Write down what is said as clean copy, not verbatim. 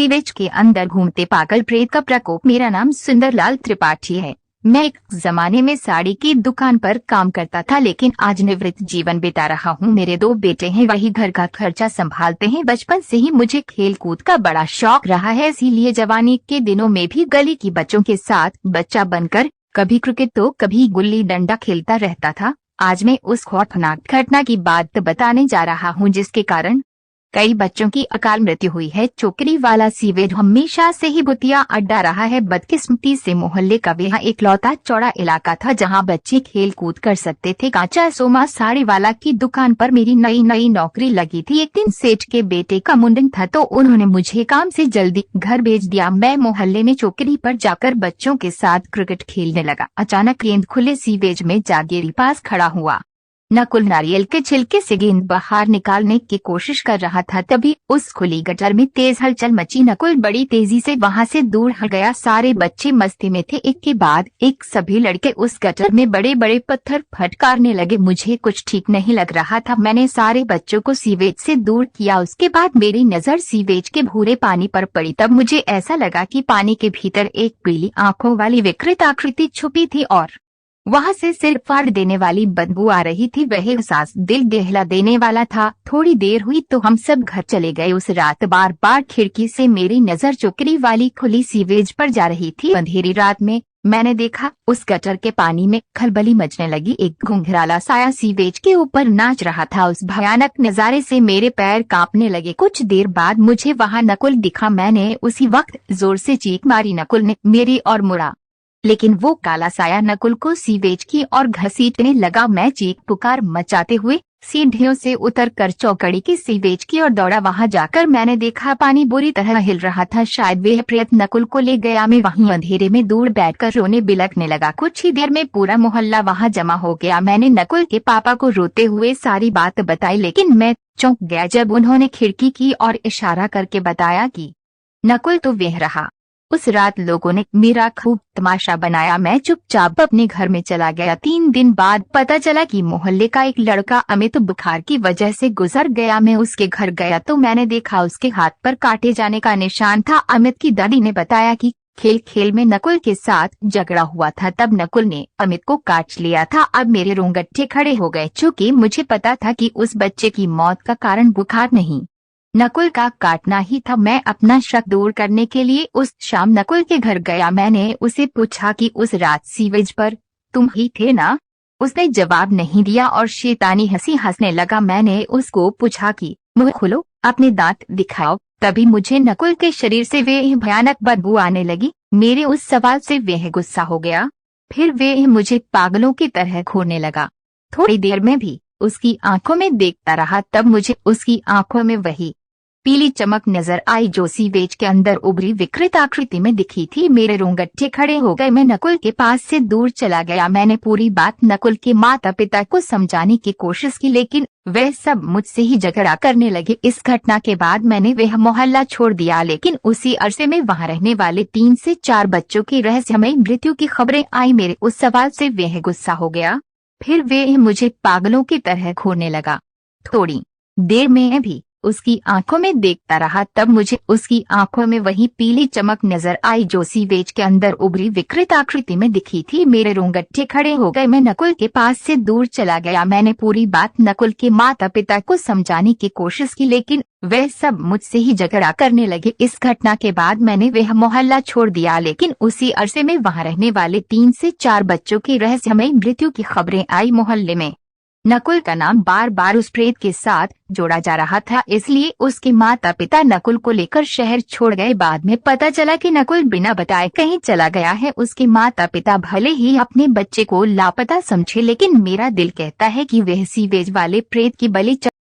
Sewage के अंदर घूमते पागल प्रेत का प्रकोप। मेरा नाम सुंदरलाल त्रिपाठी है। मैं एक जमाने में साड़ी की दुकान पर काम करता था, लेकिन आज निवृत्त जीवन बिता रहा हूँ। मेरे 2 बेटे हैं, वही घर का खर्चा संभालते हैं। बचपन से ही मुझे खेल कूद का बड़ा शौक रहा है, इसीलिए जवानी के दिनों में भी गली की बच्चों के साथ बच्चा बनकर कभी क्रिकेट तो कभी गुल्ली डंडा खेलता रहता था। आज मैं उस खौफनाक घटना की बात बताने जा रहा हूँ जिसके कारण कई बच्चों की अकाल मृत्यु हुई है। चोकरी वाला सीवेज हमेशा से ही भुतिया अड्डा रहा है। बदकिस्मती से मोहल्ले का वह एकलौता चौड़ा इलाका था जहां बच्चे खेल कूद कर सकते थे। कांचा सोमा साड़ी वाला की दुकान पर मेरी नई नौकरी लगी थी। एक दिन सेठ के बेटे का मुंडन था तो उन्होंने मुझे काम से जल्दी घर भेज दिया। मैं मोहल्ले में चोकरी पर जाकर बच्चों के साथ क्रिकेट खेलने लगा। अचानक गेंद खुले सीवेज में जा गिरी। पास खड़ा हुआ नकुल नारियल के छिलके से गेंद बाहर निकालने की कोशिश कर रहा था, तभी उस खुली गटर में तेज हलचल मची। नकुल बड़ी तेजी से वहां से दूर हट गया। सारे बच्चे मस्ती में थे। एक के बाद एक सभी लड़के उस गटर में बड़े बड़े पत्थर फटकारने लगे। मुझे कुछ ठीक नहीं लग रहा था। मैंने सारे बच्चों को सीवेज से दूर किया। उसके बाद मेरी नजर सीवेज के भूरे पानी पर पड़ी। तब मुझे ऐसा लगा कि पानी के भीतर एक पीली आंखों वाली विकृत आकृति छुपी थी और वहां से सिर फाड़ देने वाली बदबू आ रही थी। वह एहसास दिल दहला देने वाला था। थोड़ी देर हुई तो हम सब घर चले गए। उस रात बार बार खिड़की से मेरी नजर चोकरी वाली खुली सीवेज पर जा रही थी। अंधेरी रात में मैंने देखा उस गटर के पानी में खलबली मचने लगी। एक घुंघराला साया सीवेज के ऊपर नाच रहा था। उस भयानक नजारे से मेरे पैर कांपने लगे। कुछ देर बाद मुझे वहां नकुल दिखा। मैंने उसी वक्त जोर से चीख मारी। नकुल ने मेरी ओर मुड़ा, लेकिन वो काला साया नकुल को सीवेज की ओर घसीटने लगा। मैं चीख पुकार मचाते हुए सीढ़ियों से उतरकर चौकड़ी की सीवेज की ओर दौड़ा। वहां जाकर मैंने देखा पानी बुरी तरह हिल रहा था। शायद वह प्रेत नकुल को ले गया। मैं वहीं अंधेरे में दूर बैठकर रोने बिलखने लगा। कुछ ही देर में पूरा मोहल्ला वहां जमा हो गया। मैंने नकुल के पापा को रोते हुए सारी बात बताई, लेकिन मैं चौंक गया जब उन्होंने खिड़की की ओर इशारा करके बताया कि नकुल तो वह रहा। उस रात लोगों ने मेरा खूब तमाशा बनाया। मैं चुपचाप अपने घर में चला गया। 3 दिन बाद पता चला कि मोहल्ले का एक लड़का अमित बुखार की वजह से गुजर गया। मैं उसके घर गया तो मैंने देखा उसके हाथ पर काटे जाने का निशान था। अमित की दादी ने बताया कि खेल खेल में नकुल के साथ झगड़ा हुआ था, तब नकुल ने अमित को काट लिया था। अब मेरे रोंगटे खड़े हो गए, चूँकि मुझे पता था कि उस बच्चे की मौत का कारण बुखार नहीं, नकुल का काटना ही था। मैं अपना शक दूर करने के लिए उस शाम नकुल के घर गया। मैंने उसे पूछा कि उस रात सीवेज पर तुम ही थे ना? उसने जवाब नहीं दिया और शैतानी हंसी हंसने लगा। मैंने उसको पूछा कि मुंह खोलो, अपने दांत दिखाओ। तभी मुझे नकुल के शरीर से वह भयानक बदबू आने लगी। मेरे उस सवाल से वह गुस्सा हो गया। फिर वह मुझे पागलों की तरह घूरने लगा। थोड़ी देर में भी उसकी आंखों में देखता रहा। तब मुझे उसकी आंखों में वही पीली चमक नजर आई जो सीवेज के अंदर उभरी विकृत आकृति में दिखी थी। मेरे रोंगटे खड़े हो गए। मैं नकुल के पास से दूर चला गया। मैंने पूरी बात नकुल के माता पिता को समझाने की कोशिश की, लेकिन वह सब मुझसे ही झगड़ा करने लगे। इस घटना के बाद मैंने वह मोहल्ला छोड़ दिया, लेकिन उसी अरसे में वहां रहने वाले 3 से 4 बच्चों की रहस्यमयी मृत्यु की खबरें आई। मेरे उस सवाल से वह गुस्सा हो गया। फिर वह मुझे पागलों की तरह घूरने लगा। थोड़ी देर में भी उसकी आंखों में देखता रहा। तब मुझे उसकी आंखों में वही पीली चमक नजर आई जो सीवेज के अंदर उभरी विकृत आकृति में दिखी थी। मेरे रोंगटे खड़े हो गए। मैं नकुल के पास से दूर चला गया। मैंने पूरी बात नकुल के माता पिता को समझाने की कोशिश की, लेकिन वह सब मुझसे ही झगड़ा करने लगे। इस घटना के बाद मैंने वह मोहल्ला छोड़ दिया, लेकिन उसी अरसे में वहां रहने वाले 3 से 4 बच्चों की रहस्यमयी मृत्यु की खबरें आई। मोहल्ले में नकुल का नाम बार बार उस प्रेत के साथ जोड़ा जा रहा था, इसलिए उसके माता पिता नकुल को लेकर शहर छोड़ गए। बाद में पता चला कि नकुल बिना बताए कहीं चला गया है। उसके माता पिता भले ही अपने बच्चे को लापता समझे, लेकिन मेरा दिल कहता है कि वह सीवेज वाले प्रेत की बलि